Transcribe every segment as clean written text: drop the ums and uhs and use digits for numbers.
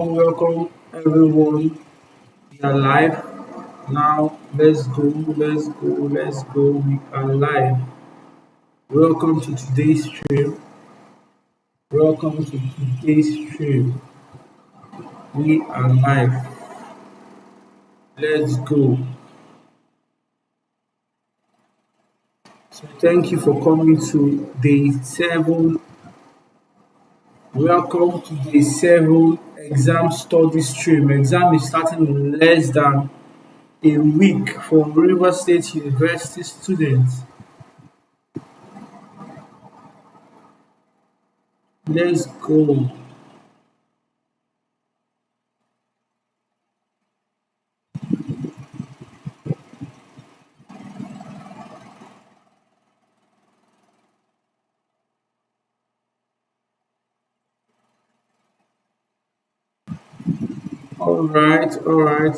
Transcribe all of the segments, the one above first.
Welcome everyone. We are live now. Let's go, let's go, let's go. We are live. Welcome to today's stream. Welcome to today's stream. We are live. Let's go. So thank you for coming to day 7. Welcome to day 7 exam study stream. Exam is starting in less than a week for River State University students. Let's go. All right, all right.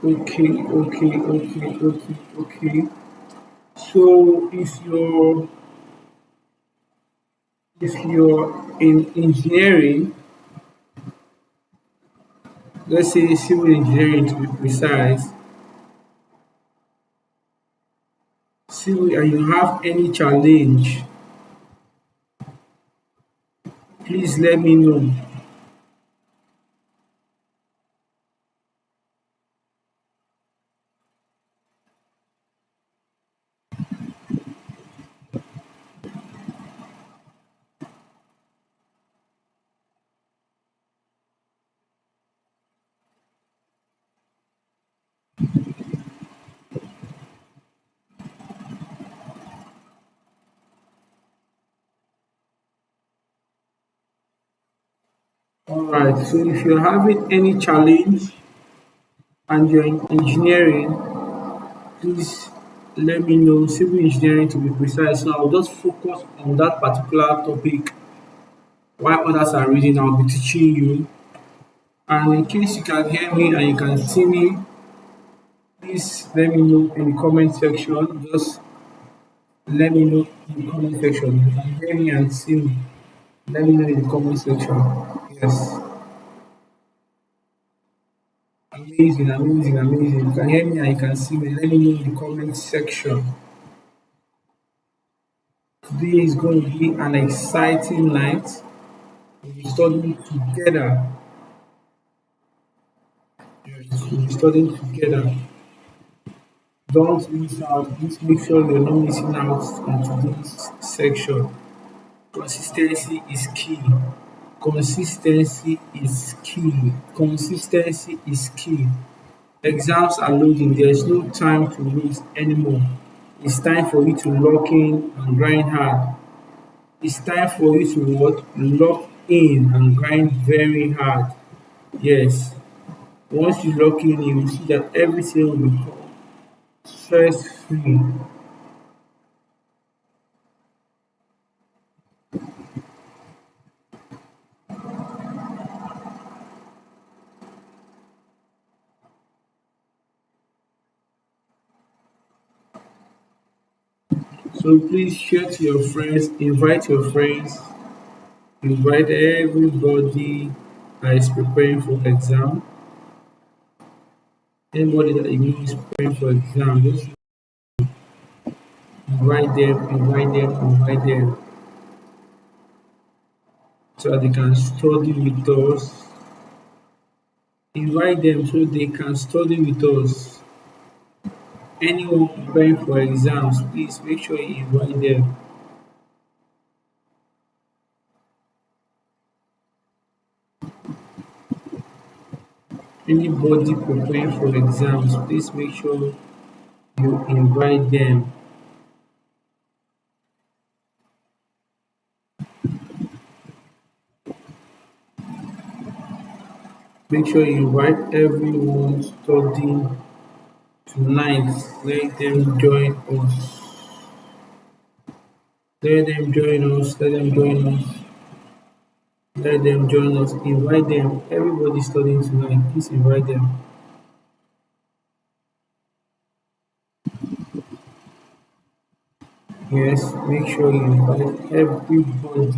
Okay, okay, okay, okay, okay. So if you're in engineering, let's say civil engineering to be precise, civil and you have any challenge, please let me know. All right. So if you're having any challenge and you're in engineering, please let me know. Civil engineering to be precise. So I'll just focus on that particular topic while others are reading. I'll be teaching you. And in case you can hear me and you can see me, please let me know in the comment section. Just let me know in the comment section. You can hear me and see me. Let me know in the comment section. Yes. Amazing, amazing, amazing. You can hear me and you can see me. Let me know in the comment section. Today is going to be an exciting night. We'll be studying together. Yes, we'll be studying together. Don't miss out. Please make sure you're not missing out on today's section. Consistency is key. Consistency is key. Consistency is key. Exams are loading. There's no time to waste anymore. It's time for you to lock in and grind hard. It's time for you to what? Lock in and grind very hard. Yes. Once you lock in, you will see that everything will become stress free. So please share to your friends, invite your friends, invite everybody that is preparing for exam. Anybody that you know is preparing for exam, just invite them, invite them, invite them so that they can study with us. Invite them so they can study with us. Anyone preparing for exams, please make sure you invite them. Anybody preparing for exams, please make sure you invite them. Make sure you invite everyone studying tonight. Let them join us. Let them join us. Let them join us. Let them join us. Invite them. Everybody studying tonight. Please invite them. Yes, make sure you invite everybody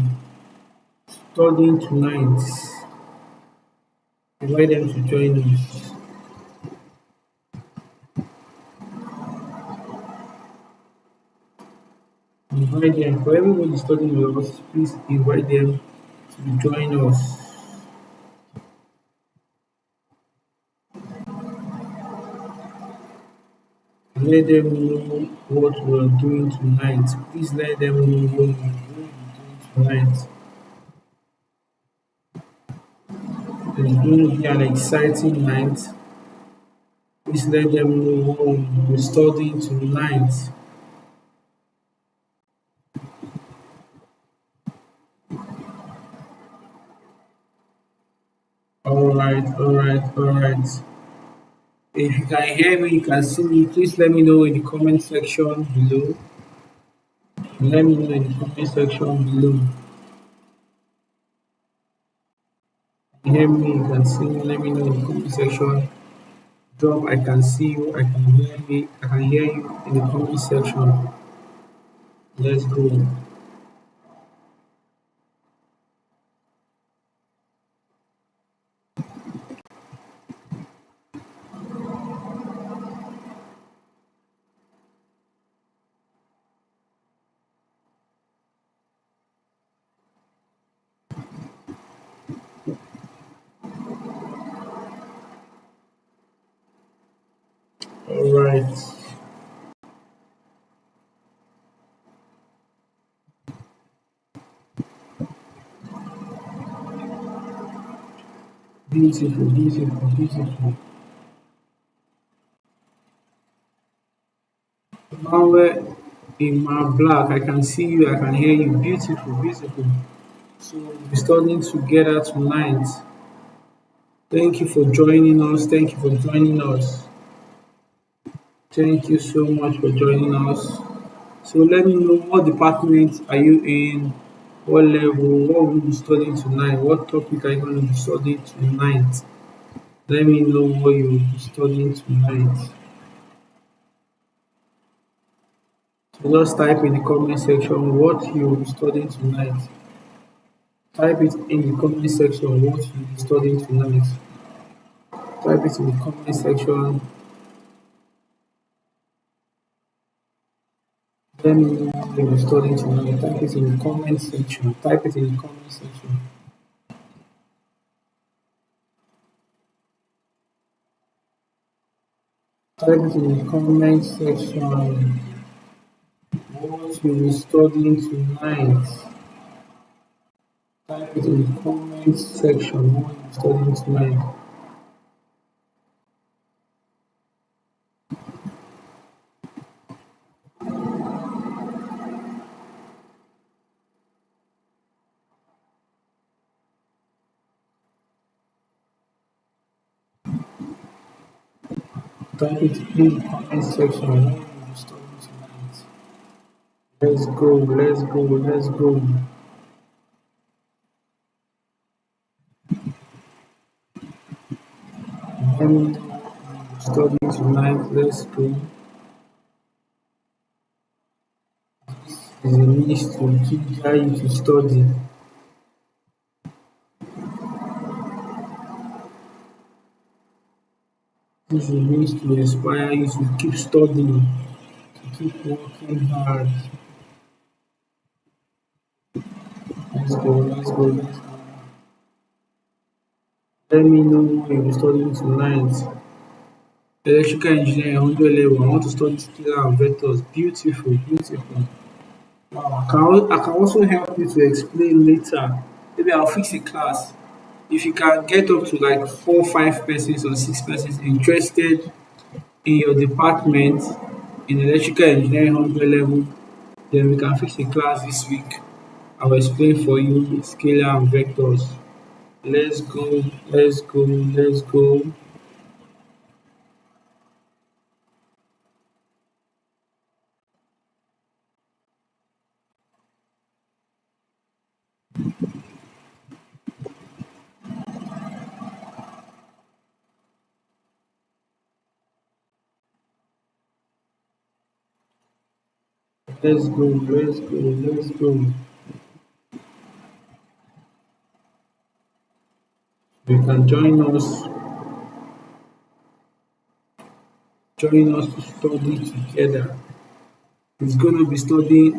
studying tonight. Invite them to join us. Invite them. For everybody studying with us, please invite them to join us. Let them know what we are doing tonight. Please let them know what we are doing tonight. It's going to be an exciting night. Please let them know what we'll be studying tonight. Alright. If you can hear me, you can see me, please let me know in the comment section below. Let me know in the comment section below. You hear me, you can see me, let me know in the comment section. Drop, I can see you, I can hear me, I can hear you in the comment section. Let's go. Alright. Beautiful. Somewhere in my black, I can see you, I can hear you. Beautiful. So we're studying together tonight. Thank you for joining us. Thank you for joining us. Thank you so much for joining us. So let me know what department are you in, what level, what will you be studying tonight, what topic are you going to be studying tonight. Let me know what you will be studying tonight. So just type in the comment section what you will be studying tonight. Type it in the comment section what you will be studying tonight. Type it in the comment section. Let me know what you will be studying tonight. Type it in the comment section. Type it in the comment section. Type it in the comment section. What you will be studying tonight. Type it in the comment section. What you will be studying tonight. Type it in the comment section. What you will be studying tonight. Let's go. Let me know what you will be studying tonight. Let's go. Is a means to ginger you to study. This is a means to inspire you to keep studying, to keep working hard. Let's go. Let me know what you'll be studying tonight. Electrical engineering 100 level. I want to study scalar and vectors. Beautiful. Wow. I can also help you to explain later. Maybe I'll fix a class. If you can get up to like 4, 5 persons or 6 persons interested in your department in electrical engineering 100 level, then we can fix a class this week. I will explain for you scalar and vectors. Let's go. Let's go, let's go, let's go. You can join us to study together. It's gonna be studying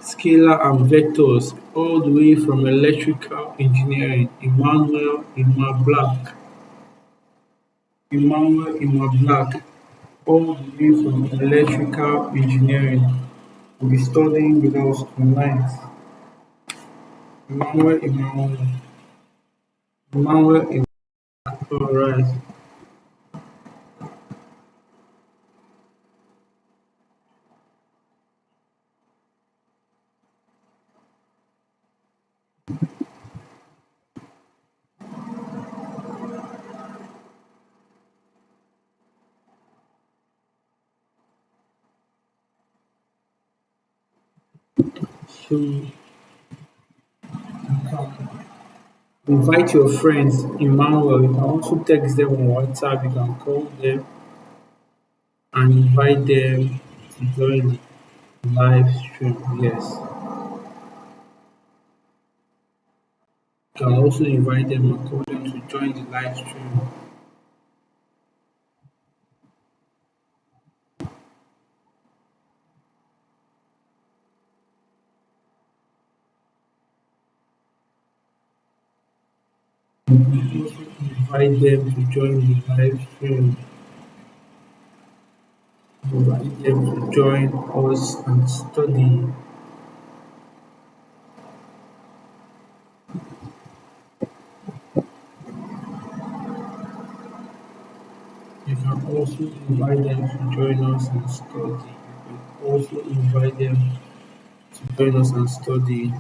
scalar and vectors all the way from electrical engineering. Emmanuel Black, all the way from electrical engineering. Will be studying with us tonight. Emmanuel, Emmanuel, all right. So you can invite your friends, Emmanuel. You can also text them on WhatsApp. You can call them and invite them to join the live stream. Yes. You can also invite them and call them to join the live stream. You can also invite them to join the live stream. Invite them to join us and study. You can also invite them to join us and study. You can also invite them to join us and study.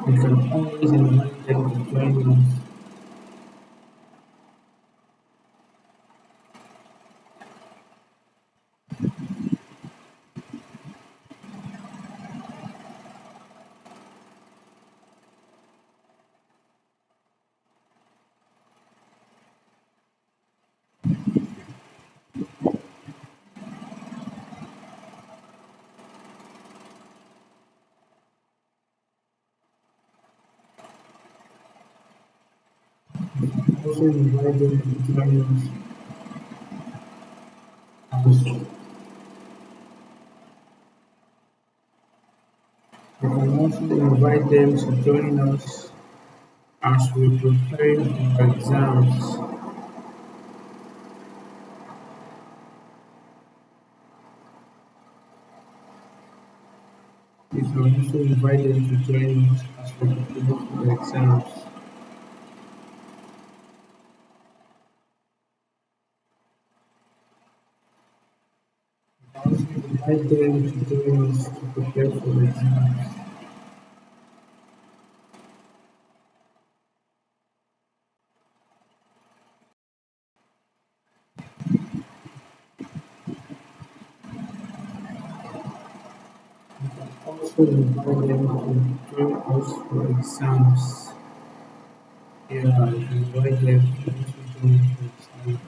You can always invite them to join us. Also invite them to join us. And you can also invite them to join us as we prepare for exams. You can also invite them to join us as we prepare for exams. Also invite them to join us to prepare for exams. Also invite them to join us for exams. Yeah, invite them to also join us for exams.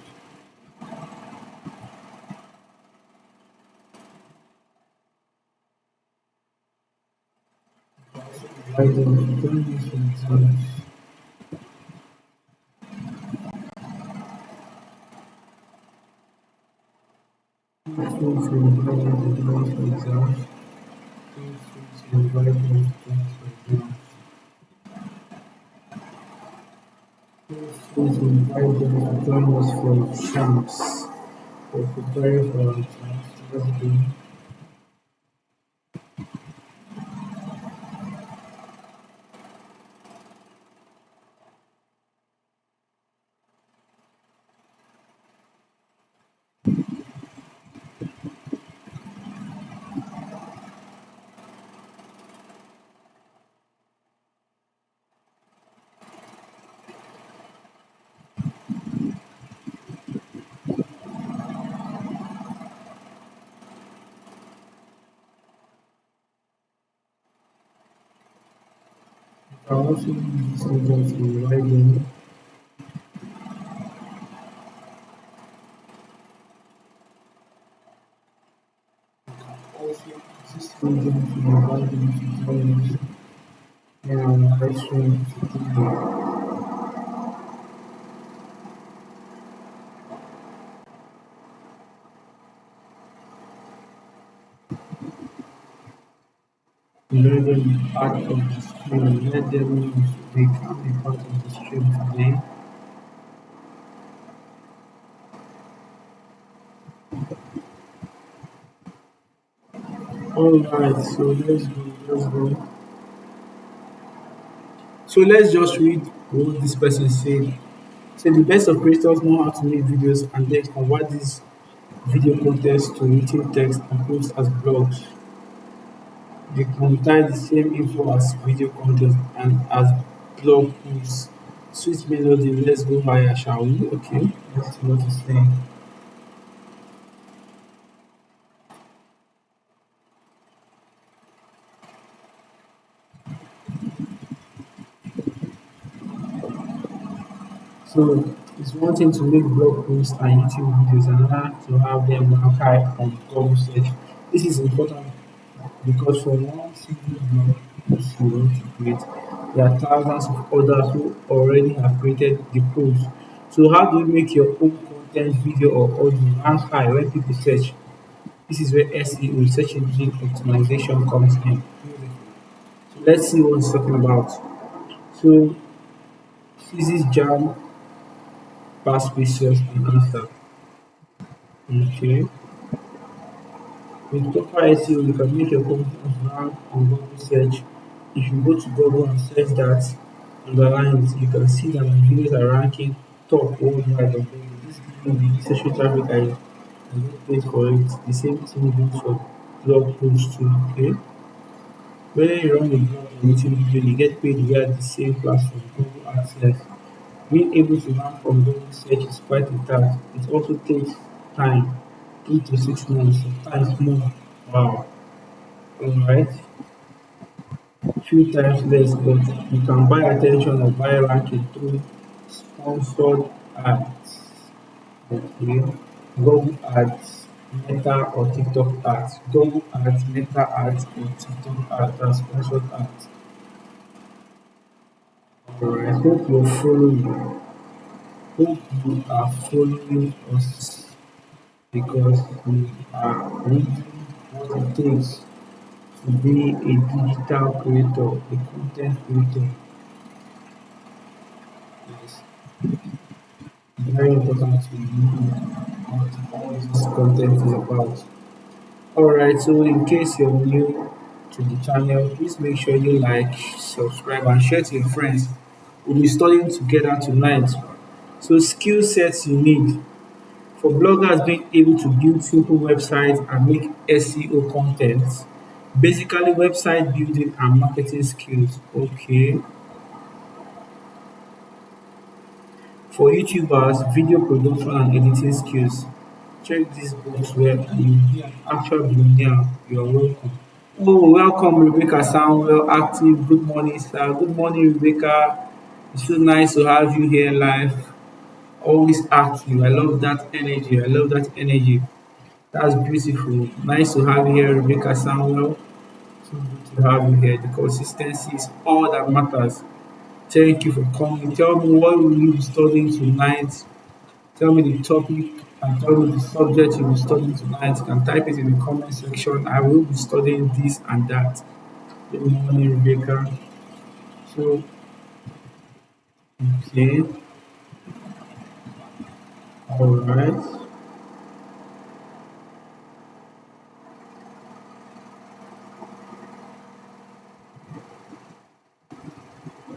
Invite them to join us for exams. Feel free to invite them to join us for exams. Feel free to invite them to join us for exams. Feel free to invite them to join us for exams. For preparing for our exams. Let's go. I also use this medium to write them. Also use this medium to write them tutorials and live stream tutorials. Let them be part of the stream. Let them know they can be part of the stream today. Alright, so let's go. So let's just read what this person said. So the best of creators know how to make videos and then convert this video content to written text and post as blogs. They contain the same info as video content and as blog posts. Sweet melody, let's go higher, shall we? Okay, let's see what he's saying. So it's one thing to make blog posts and YouTube videos, and another to have them rank high on Google search. This is important because for one single blog post you want to create, there are thousands of others who already have created the post. So how do you make your own content, video or audio rank high when people search? This is where SEO, search engine optimization, comes in. So let's see what it's talking about. So physics jam, past questions and answer. Okay. With proper SEO, you can make your content rank on Google search. If you go to Google and search that, underline it, you can see that my videos are ranking top worldwide on Google. This gives me the social traffic I get paid for it. The same thing goes for blog posts too. Okay. Whether you run a blog or YouTube video, you get paid via the same platform, Google AdSense. Being able to rank on Google search is quite a task. It also takes time, 3 to 6 months, sometimes more. Wow. Alright. Few times less, but you can buy attention or buy ranking through sponsored ads. Okay. Google ads, Meta or TikTok ads. Google ads, Meta ads, or TikTok ads and sponsored ads. Alright. Hope you're following. Hope you are following us because we are reading what it takes to be a digital creator, a content creator. It's very important to know what all this content is about. Alright, so in case you're new to the channel, please make sure you like, subscribe, and share to your friends. We'll be studying together tonight. So, skill sets you need for bloggers being able to build simple websites and make SEO content. Basically, website building and marketing skills. Okay. For YouTubers, video production and editing skills. Check this box well and you'll be an actual billionaire. You're welcome. Oh, welcome, Rebecca Samuel, active. Good morning, sir. Good morning, Rebecca. It's so nice to have you here live. Always active. I love that energy. I love that energy. That's beautiful. Nice to have you here, Rebecca Samuel. So good to have you here. The consistency is all that matters. Thank you for coming. Tell me what will you be studying tonight. Tell me the topic and tell me the subject you'll be studying tonight. You can type it in the comment section. I will be studying this and that. Good morning, Rebecca. So, okay, all right.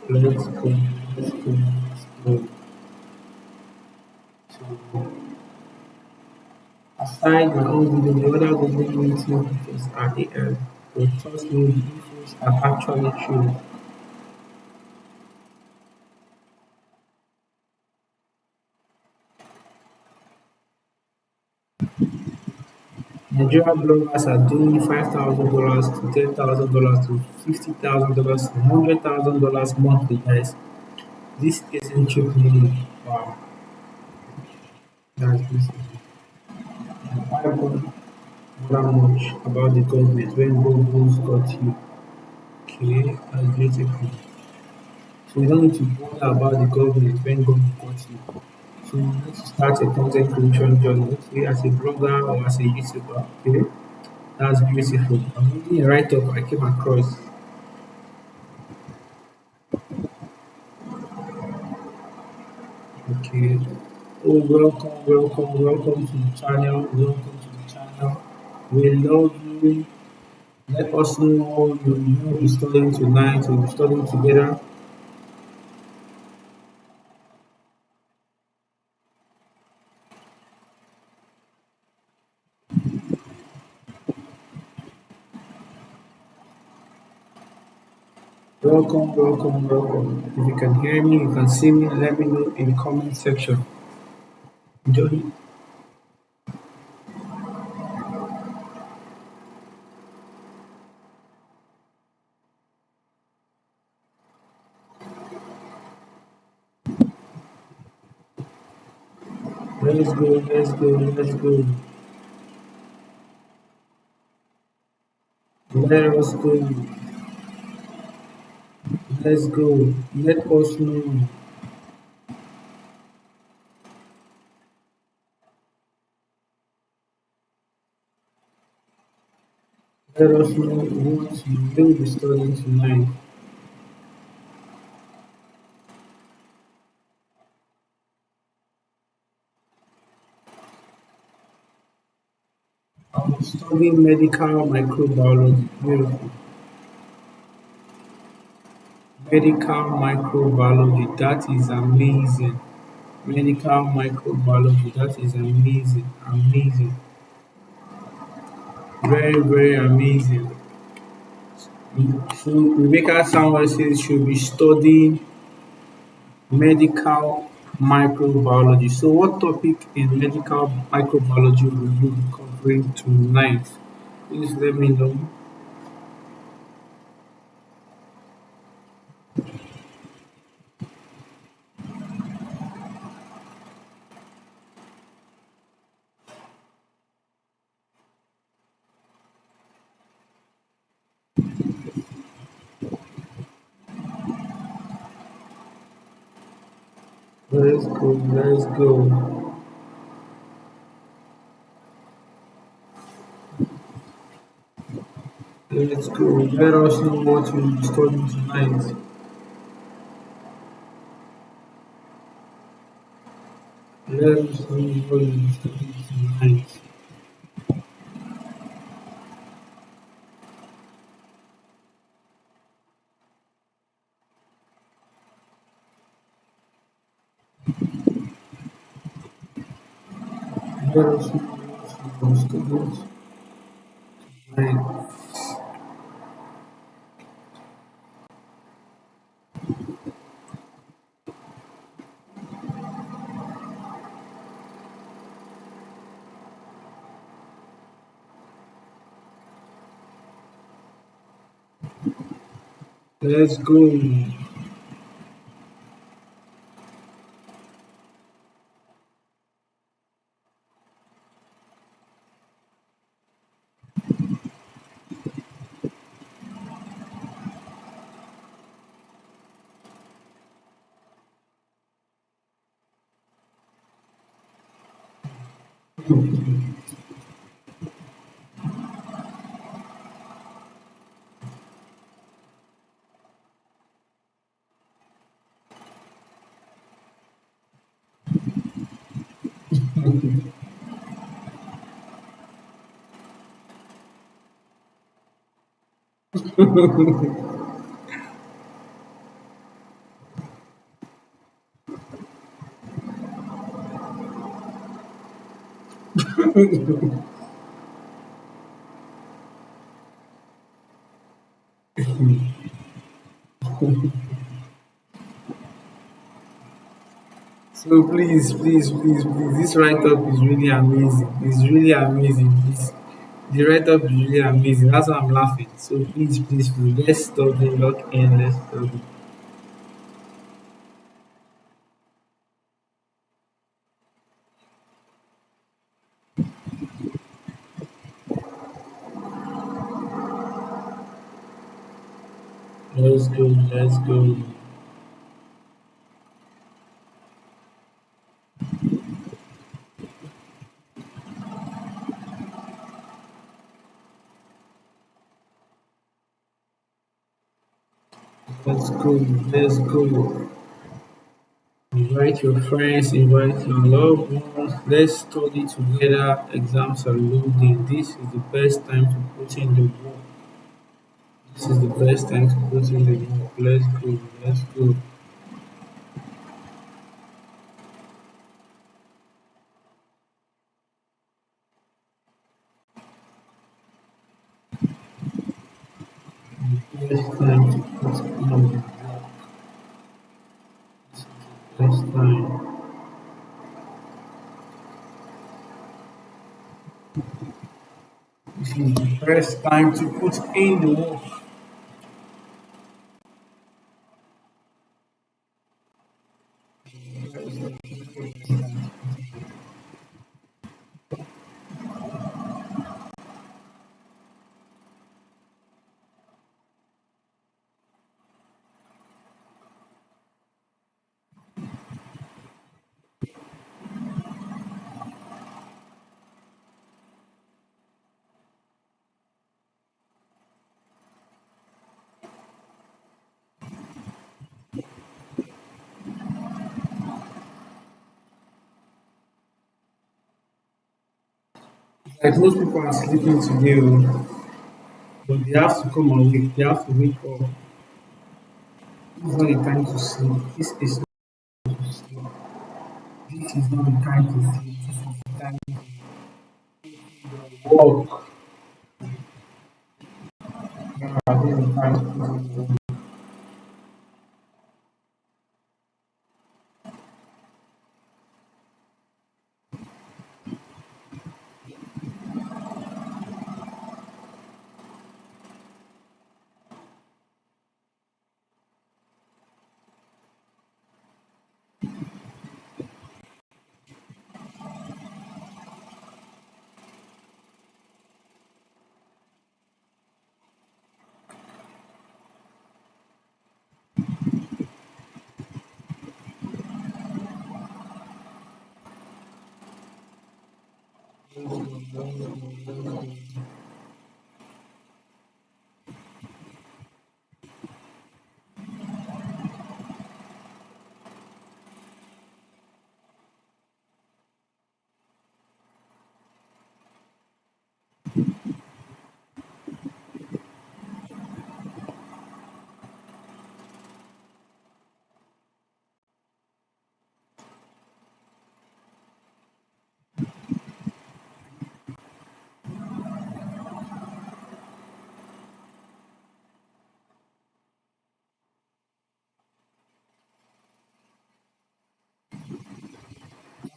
Let's go. Let's go. Let's go. So, aside my own video, the other Google meeting pictures are AI, but trust me, the infos are actually true. Nigerian bloggers are doing $5,000 to $10,000 to $50,000 to $100,000 monthly, guys. This isn't cheap money. Wow, that's this. Why bother much about the government when Google's got you? Okay, that's beautiful. So you don't need to bother about the government when Google got you. So you need to start a content creation journey, okay, as a blogger or as a YouTuber. Okay, that's beautiful. I'm reading a write up I came across. Okay. Oh, welcome to the channel. Welcome to the channel. We love you. Let us know you will be studying tonight. We'll be studying together. Welcome. If you can hear me, you can see me, let me know in the comment section. Enjoy. Let's go. Let us go. Let's go. Let us know. Let us know what you will be studying tonight. I'm studying medical microbiology. Beautiful. Medical microbiology. That is amazing. Medical microbiology. That is amazing. Amazing. Very amazing. So Rebecca Samuel says she'll be studying medical microbiology. So what topic in medical microbiology will you be covering tonight? Please let me know. Let's go. Let's go. Let us know what you'll be studying tonight. Let us know what you'll be studying tonight. Let us know what you'll be studying tonight. Let's go. So please, this write up is really amazing. It's really amazing. The write-up is really amazing. That's why I'm laughing. So please, let's study, lock in, let's study. Let's go, let's go. Let's go, let's go. Invite your friends, invite your loved ones. Let's study together. Exams are loading. This is the best time to put in the work. This is the best time to put in the work. Let's go, let's go. Best time to put in the work. Best time. This is the best time to put in the work. Like most people are sleeping today, oh, but they have to come awake. They have to wake up. This is not the time to sleep. This is not to sleep. This is not the time to sleep. This is the time to work. This is the time to put in the work.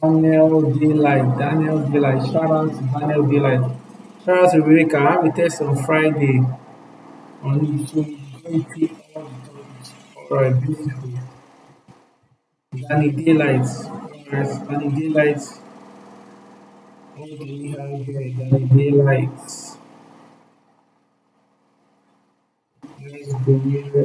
Daniel Daylight, shout out to Daniel Daylight. Shout out to Rebecca. I have a test on Friday on YouTube. So going through all the topics. Alright, beautiful. Danny Daylight. Yes, Danny Daylight. What do we have here? Danny Daylight. Let's go, let's go.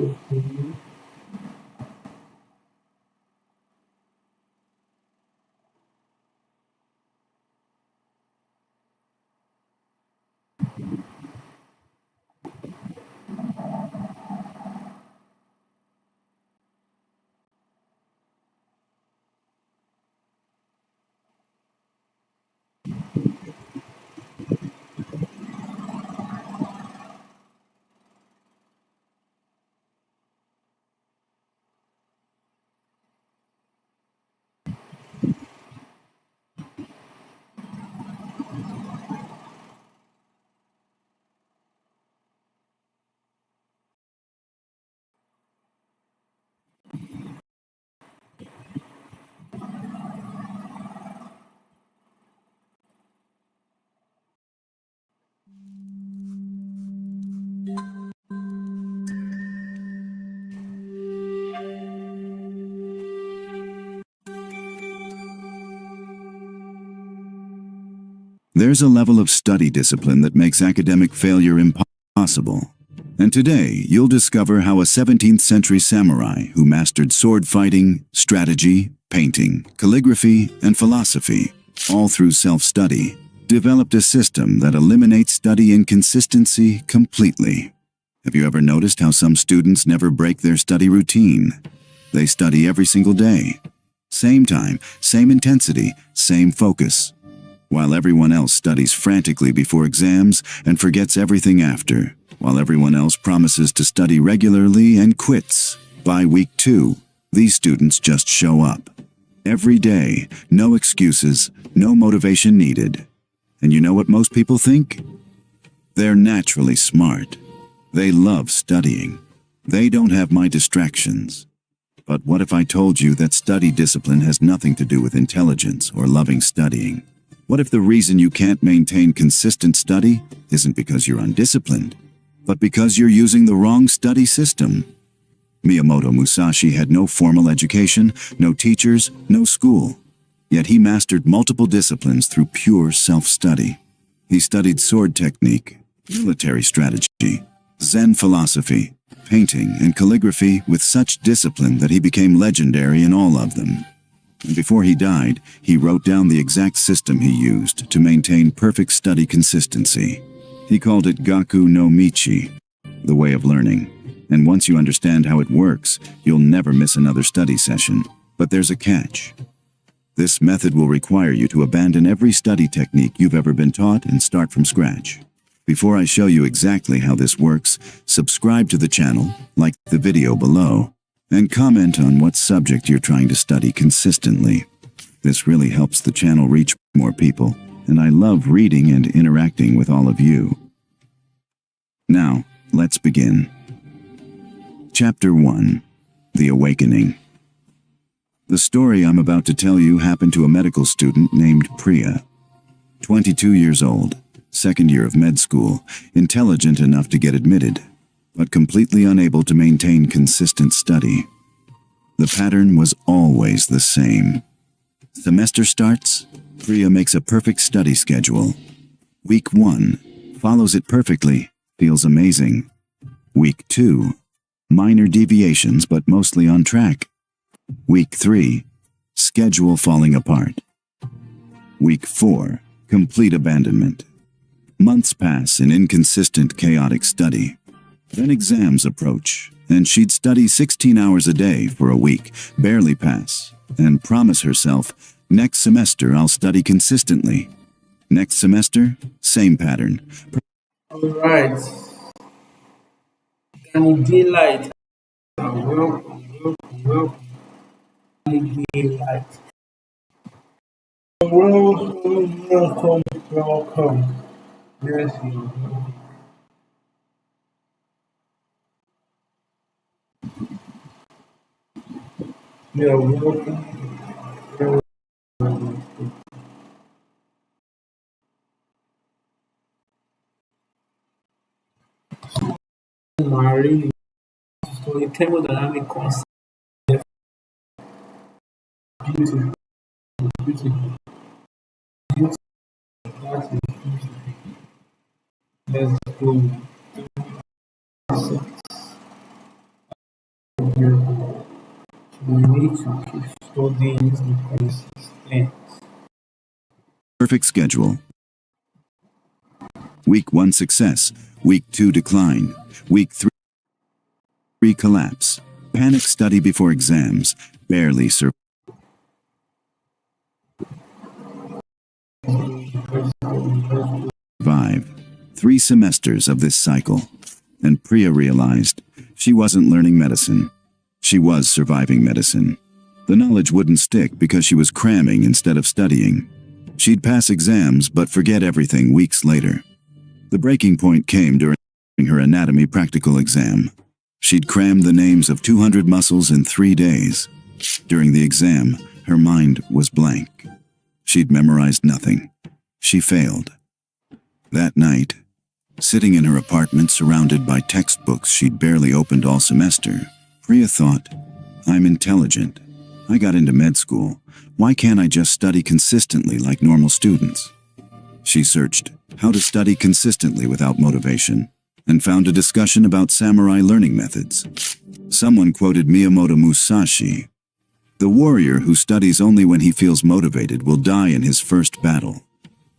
There's a level of study discipline that makes academic failure impossible. And today, you'll discover how a 17th century samurai who mastered sword fighting, strategy, painting, calligraphy, and philosophy, all through self-study, developed a system that eliminates study inconsistency completely. Have you ever noticed how some students never break their study routine? They study every single day. Same time, same intensity, same focus. While everyone else studies frantically before exams and forgets everything after, while everyone else promises to study regularly and quits. By week 2, these students just show up. Every day, no excuses, no motivation needed. And you know what most people think? They're naturally smart. They love studying. They don't have my distractions. But what if I told you that study discipline has nothing to do with intelligence or loving studying? What if the reason you can't maintain consistent study isn't because you're undisciplined, but because you're using the wrong study system? Miyamoto Musashi had no formal education, no teachers, no school. Yet he mastered multiple disciplines through pure self-study. He studied sword technique, military strategy, Zen philosophy, painting, and calligraphy with such discipline that he became legendary in all of them. And before he died, he wrote down the exact system he used to maintain perfect study consistency. He called it Gaku no Michi, the way of learning. And once you understand how it works, you'll never miss another study session. But there's a catch. This method will require you to abandon every study technique you've ever been taught and start from scratch. Before I show you exactly how this works, subscribe to the channel, like the video below, and comment on what subject you're trying to study consistently. This really helps the channel reach more people, and I love reading and interacting with all of you. Now, let's begin. Chapter 1. The Awakening. The story I'm about to tell you happened to a medical student named Priya. 22 years old, second year of med school, intelligent enough to get admitted, but completely unable to maintain consistent study. The pattern was always the same. Semester starts, Priya makes a perfect study schedule. Week 1, follows it perfectly, feels amazing. Week 2, minor deviations but mostly on track. Week 3, schedule falling apart. Week 4, complete abandonment. Months pass in inconsistent, chaotic study. Then exams approach, and she'd study 16 hours a day for a week, barely pass, and promise herself, next semester I'll study consistently. Next semester, same pattern. Alright. Can daylight. Welcome. Daylight. Welcome. Yes, you. Yeah, welcome. Marie, so thermodynamic concept. Beautiful, beautiful, beautiful. That is beautiful. Let's go. Beautiful. We need to keep studying the consistent. Perfect schedule. Week 1 success, Week 2 decline, Week 3 collapse, panic study before exams, barely survive. 3 semesters of this cycle, and Priya realized she wasn't learning medicine. She was surviving medicine. The knowledge wouldn't stick because she was cramming instead of studying. She'd pass exams but forget everything weeks later. The breaking point came during her anatomy practical exam. She'd crammed the names of 200 muscles in 3 days. During the exam, her mind was blank. She'd memorized nothing. She failed. That night, Sitting in her apartment surrounded by textbooks she'd barely opened all semester, Priya thought, "I'm intelligent. I got into med school. Why can't I just study consistently like normal students?" She searched how to study consistently without motivation and found a discussion about samurai learning methods. Someone quoted Miyamoto Musashi, "The warrior who studies only when he feels motivated will die in his first battle.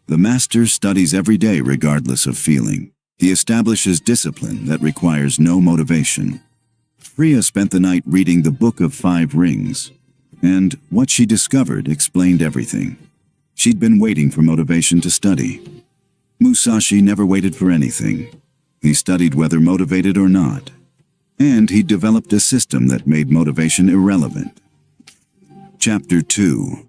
The master studies every day regardless of feeling. He establishes discipline that requires no motivation." Priya spent the night reading the Book of Five Rings, and what she discovered explained everything. She'd been waiting for motivation to study. Musashi never waited for anything. He studied whether motivated or not, and he developed a system that made motivation irrelevant. Chapter 2.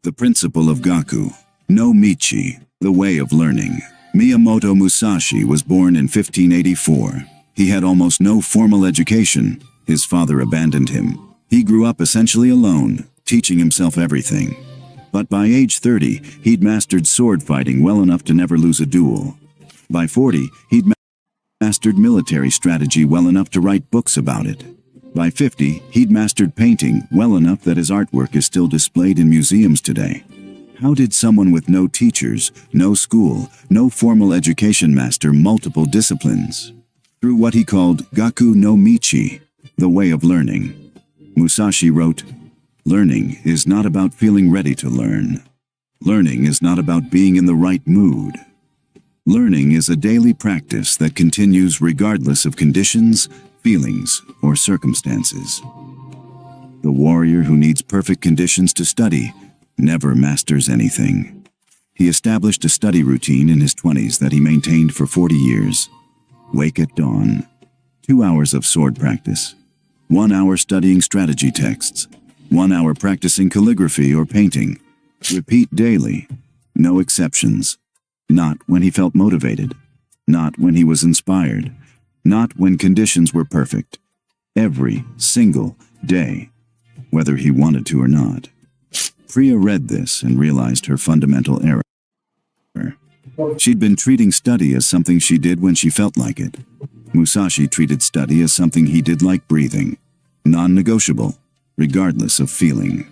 The Principle of Gaku no Michi, the Way of Learning. Miyamoto Musashi was born in 1584. He had almost no formal education. His father abandoned him. He grew up essentially alone, teaching himself everything. But by age 30, he'd mastered sword fighting well enough to never lose a duel. By 40, he'd mastered military strategy well enough to write books about it. By 50, he'd mastered painting well enough that his artwork is still displayed in museums today. How did someone with no teachers, no school, no formal education master multiple disciplines? Through what he called Gaku no Michi, the way of learning. Musashi wrote, "Learning is not about feeling ready to learn. Learning is not about being in the right mood. Learning is a daily practice that continues regardless of conditions, feelings, or circumstances. The warrior who needs perfect conditions to study never masters anything." He established a study routine in his 20s that he maintained for 40 years. Wake at dawn, 2 hours of sword practice, 1 hour studying strategy texts, 1 hour practicing calligraphy or painting. Repeat daily, no exceptions. Not when he felt motivated, not when he was inspired, not when conditions were perfect. Every single day, whether he wanted to or not. Priya read this and realized her fundamental error. She'd been treating study as something she did when she felt like it. Musashi treated study as something he did like breathing, non-negotiable, regardless of feeling.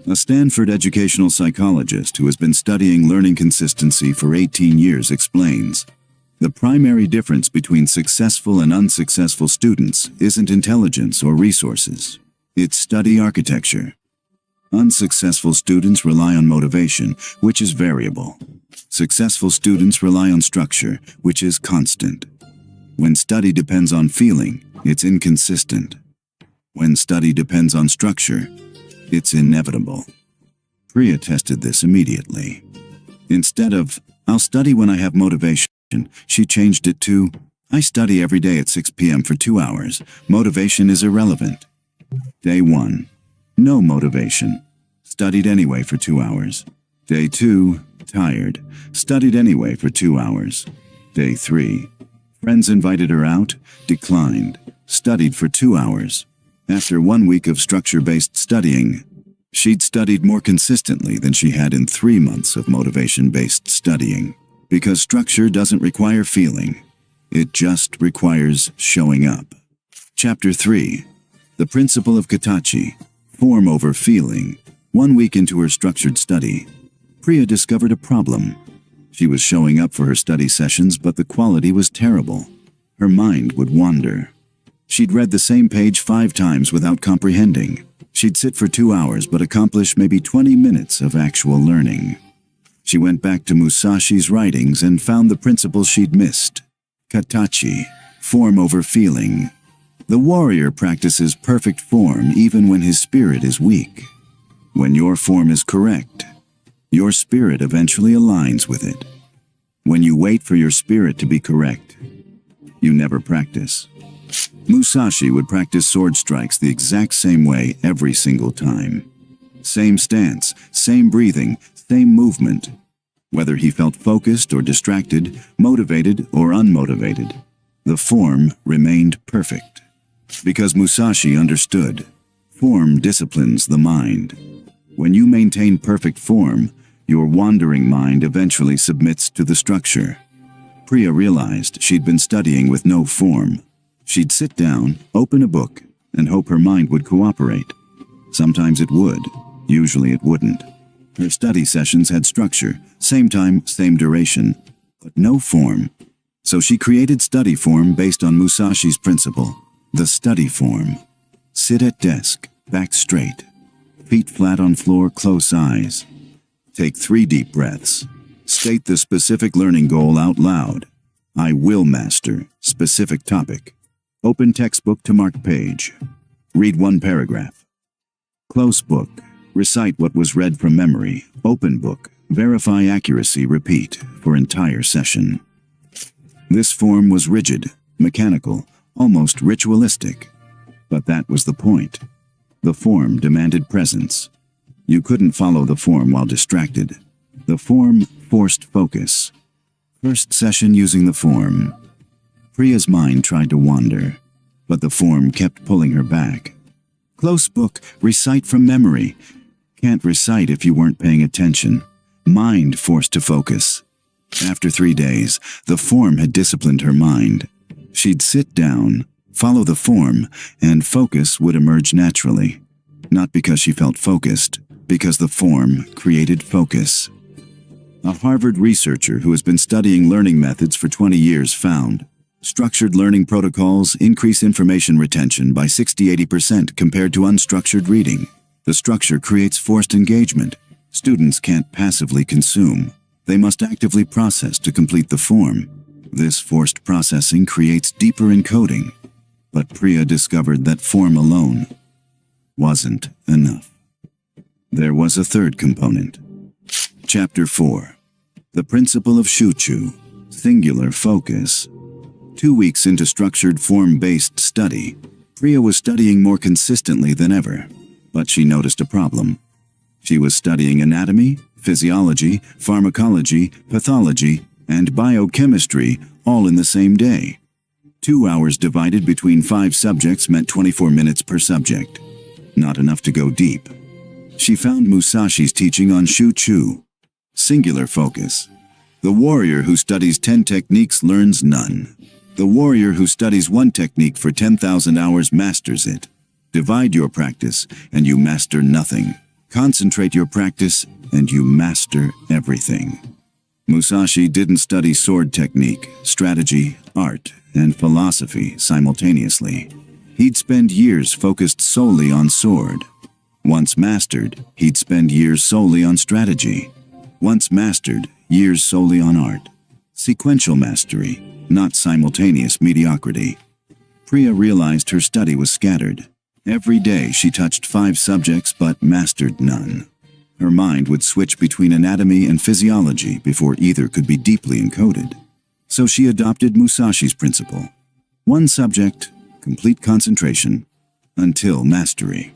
A Stanford educational psychologist who has been studying learning consistency for 18 years explains, "The primary difference between successful and unsuccessful students isn't intelligence or resources. It's study architecture. Unsuccessful students rely on motivation, which is variable. Successful students rely on structure, which is constant. When study depends on feeling, it's inconsistent. When study depends on structure, it's inevitable." Priya tested this immediately. Instead of, "I'll study when I have motivation," she changed it to, "I study every day at 6 p.m. for 2 hours. Motivation is irrelevant." Day 1. No motivation. Studied anyway for 2 hours. Day 2. Tired. Studied anyway for 2 hours. Day 3. Friends invited her out. Declined. Studied for 2 hours. After 1 week of structure-based studying, she'd studied more consistently than she had in 3 months of motivation-based studying. Because structure doesn't require feeling. It just requires showing up. Chapter 3. The Principle of Katachi. Form over feeling. 1 week into her structured study, Priya discovered a problem. She was showing up for her study sessions, but the quality was terrible. Her mind would wander. She'd read the same page 5 times without comprehending. She'd sit for 2 hours but accomplish maybe 20 minutes of actual learning. She went back to Musashi's writings and found the principle she'd missed. Katachi, form over feeling. The warrior practices perfect form even when his spirit is weak. When your form is correct, your spirit eventually aligns with it. When you wait for your spirit to be correct, you never practice. Musashi would practice sword strikes the exact same way every single time. Same stance, same breathing, same movement. Whether he felt focused or distracted, motivated or unmotivated, the form remained perfect. Because Musashi understood, form disciplines the mind. When you maintain perfect form, your wandering mind eventually submits to the structure. Priya realized she'd been studying with no form. She'd sit down, open a book, and hope her mind would cooperate. Sometimes it would, usually it wouldn't. Her study sessions had structure, same time, same duration, but no form. So she created study form based on Musashi's principle, the study form. Sit at desk, back straight, feet flat on floor, close eyes. Take 3 deep breaths. State the specific learning goal out loud. I will master specific topic. Open textbook to mark page. Read 1 paragraph. Close book. Recite what was read from memory. Open book. Verify accuracy. Repeat for entire session. This form was rigid, mechanical, almost ritualistic. But that was the point. The form demanded presence. You couldn't follow the form while distracted. The form forced focus. First session using the form. Priya's mind tried to wander, but the form kept pulling her back. Close book, recite from memory. Can't recite if you weren't paying attention. Mind forced to focus. After 3 days, the form had disciplined her mind. She'd sit down, follow the form, and focus would emerge naturally. Not because she felt focused, because the form created focus. A Harvard researcher who has been studying learning methods for 20 years found structured learning protocols increase information retention by 60–80% compared to unstructured reading. The structure creates forced engagement. Students can't passively consume. They must actively process to complete the form. This forced processing creates deeper encoding. But Priya discovered that form alone wasn't enough. There was a third component. Chapter 4. The Principle of Shuchu, Singular Focus. 2 weeks into structured form-based study, Priya was studying more consistently than ever, but she noticed a problem. She was studying anatomy, physiology, pharmacology, pathology, and biochemistry all in the same day. 2 hours divided between 5 subjects meant 24 minutes per subject. Not enough to go deep. She found Musashi's teaching on Shuchu, singular focus. The warrior who studies 10 techniques learns none. The warrior who studies 1 technique for 10,000 hours masters it. Divide your practice, and you master nothing. Concentrate your practice, and you master everything. Musashi didn't study sword technique, strategy, art, and philosophy simultaneously. He'd spend years focused solely on sword. Once mastered, he'd spend years solely on strategy. Once mastered, years solely on art. Sequential mastery, not simultaneous mediocrity. Priya realized her study was scattered. Every day she touched 5 subjects but mastered none. Her mind would switch between anatomy and physiology before either could be deeply encoded. So she adopted Musashi's principle. 1 subject, complete concentration, until mastery.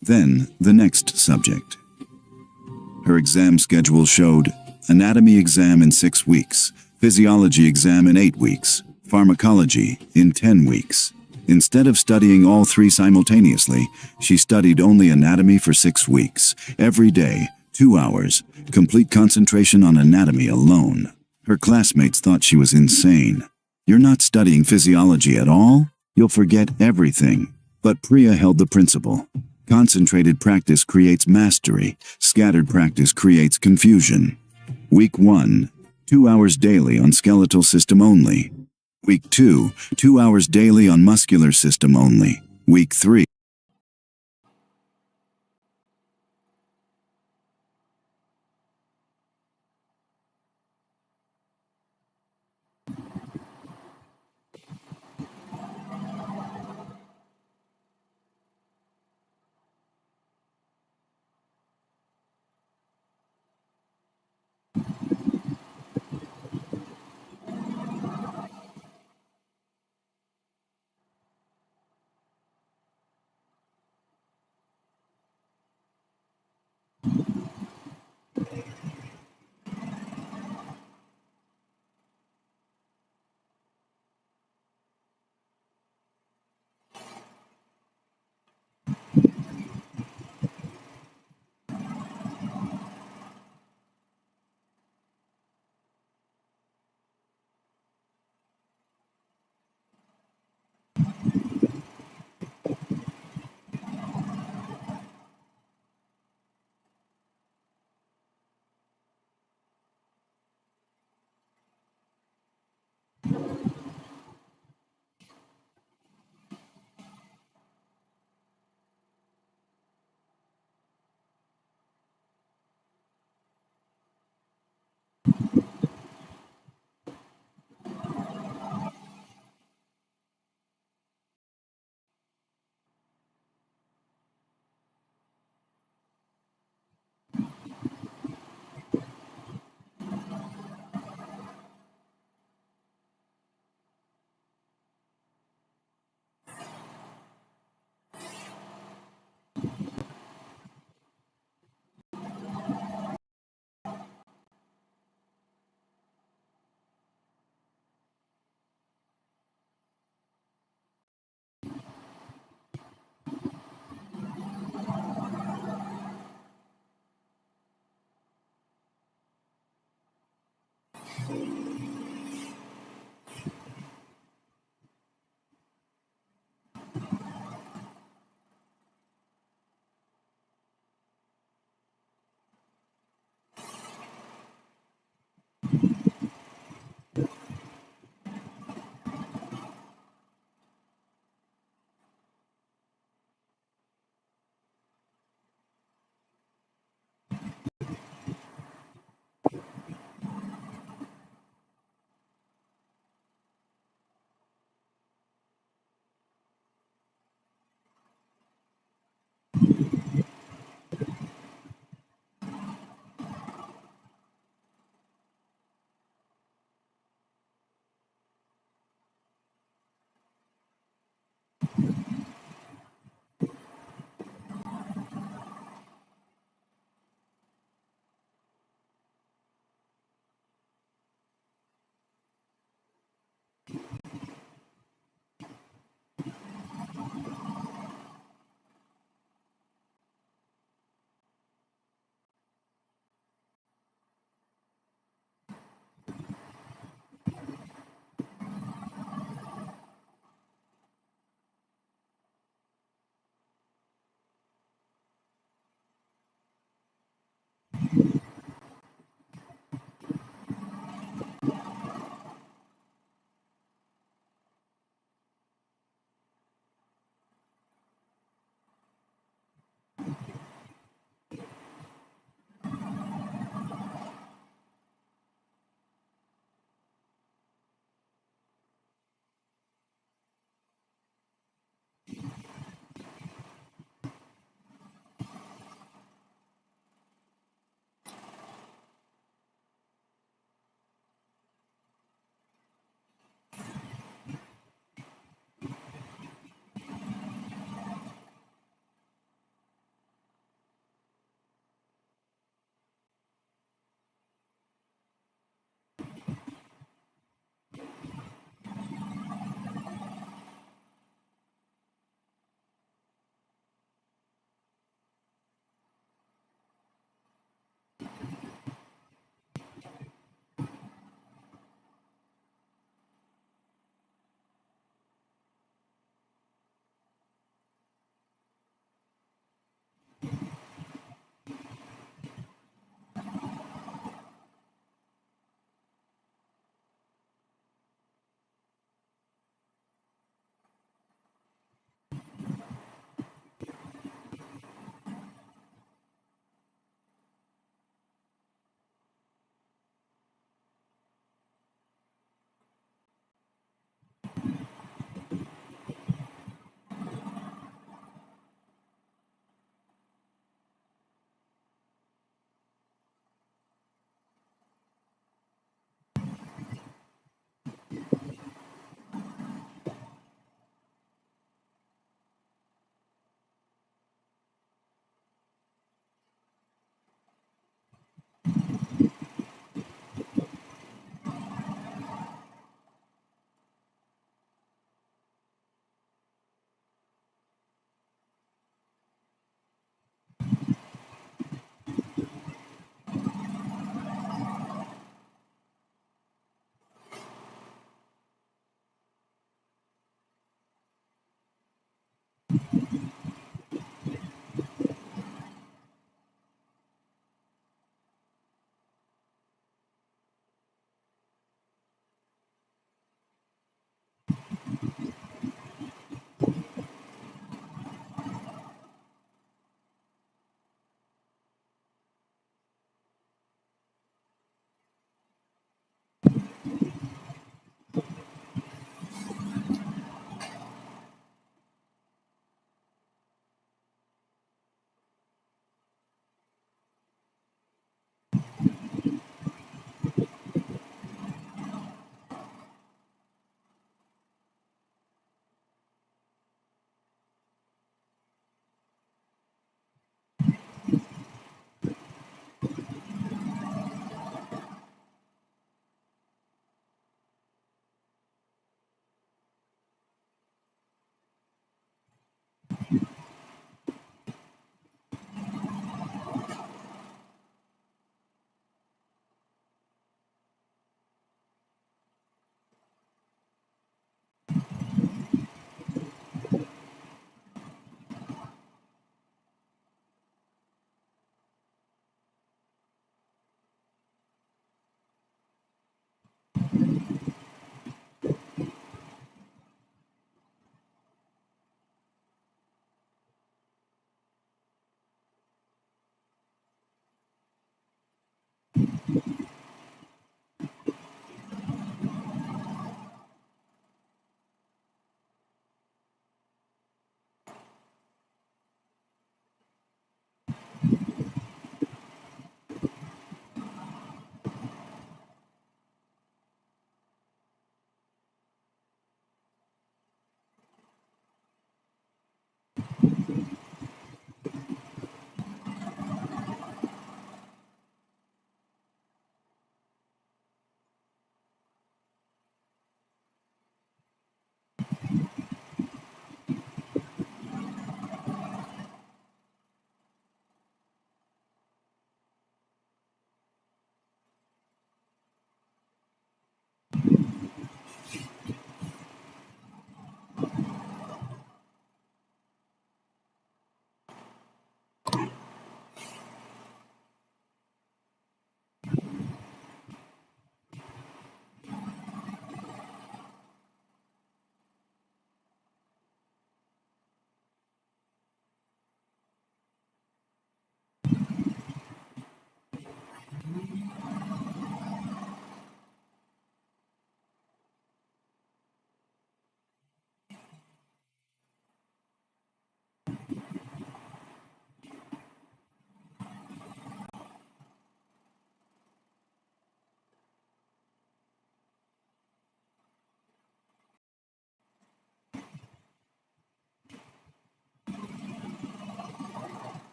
Then the next subject. Her exam schedule showed anatomy exam in 6 weeks, physiology exam in 8 weeks, pharmacology in 10 weeks. Instead of studying all 3 simultaneously, she studied only anatomy for 6 weeks, every day, 2 hours, complete concentration on anatomy alone. Her classmates thought she was insane. You're not studying physiology at all? You'll forget everything. But Priya held the principle. Concentrated practice creates mastery. Scattered practice creates confusion. Week 1, 2 hours daily on skeletal system only. Week 2, 2 hours daily on muscular system only. Week 3.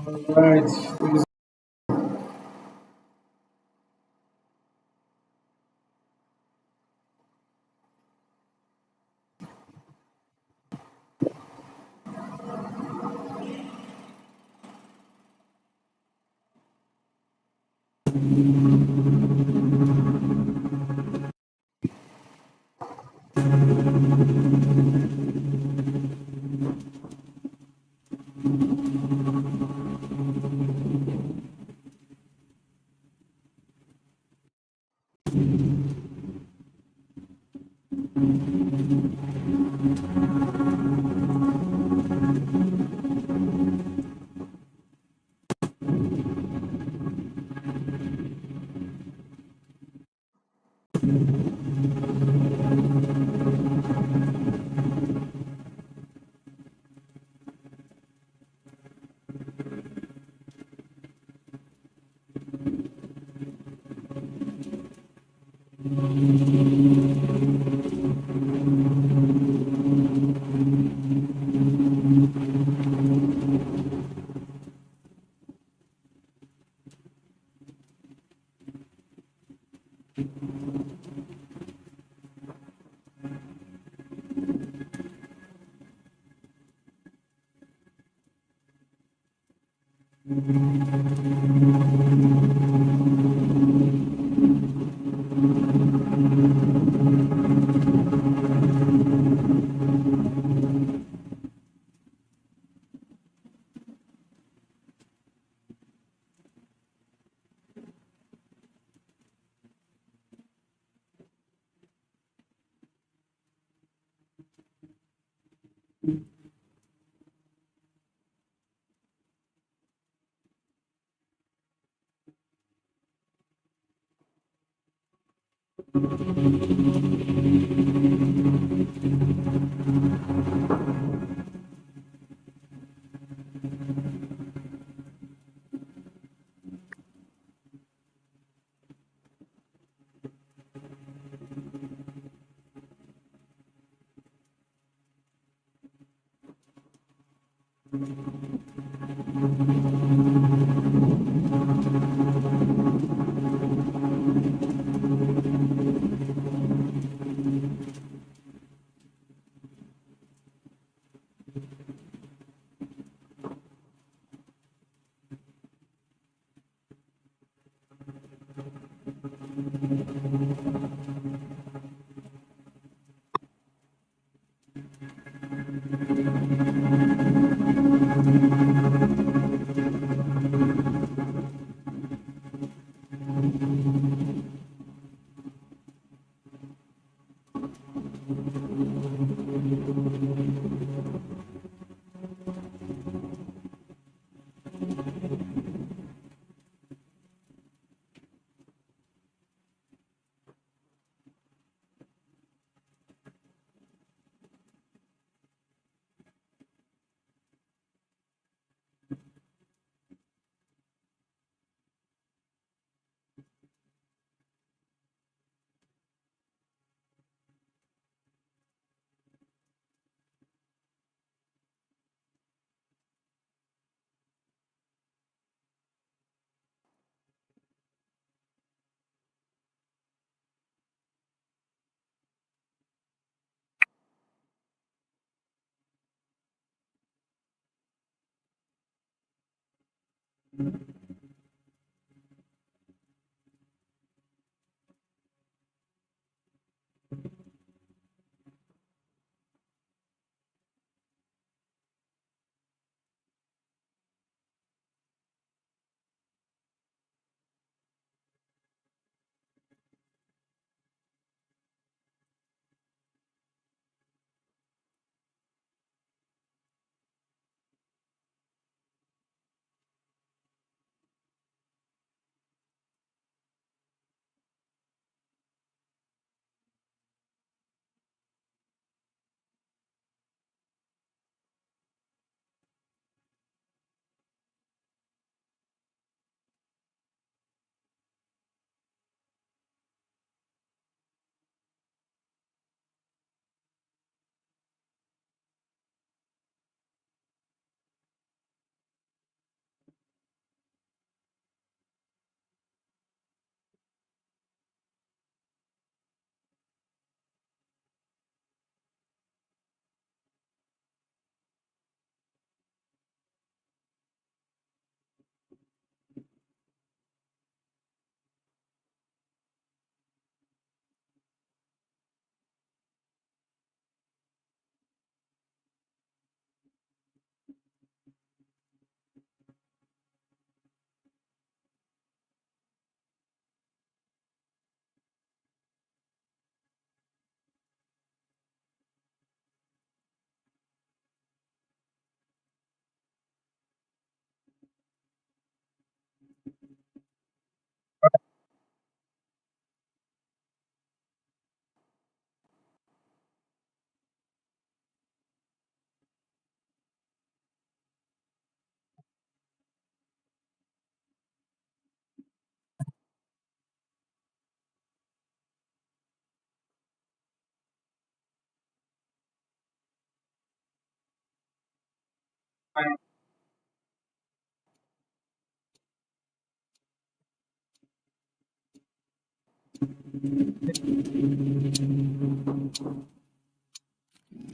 All right.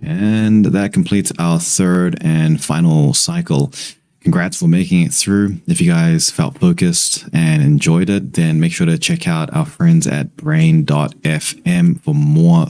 And that completes our third and final cycle. Congrats for making it through. If you guys felt focused and enjoyed it, then make sure to check out our friends at brain.fm for more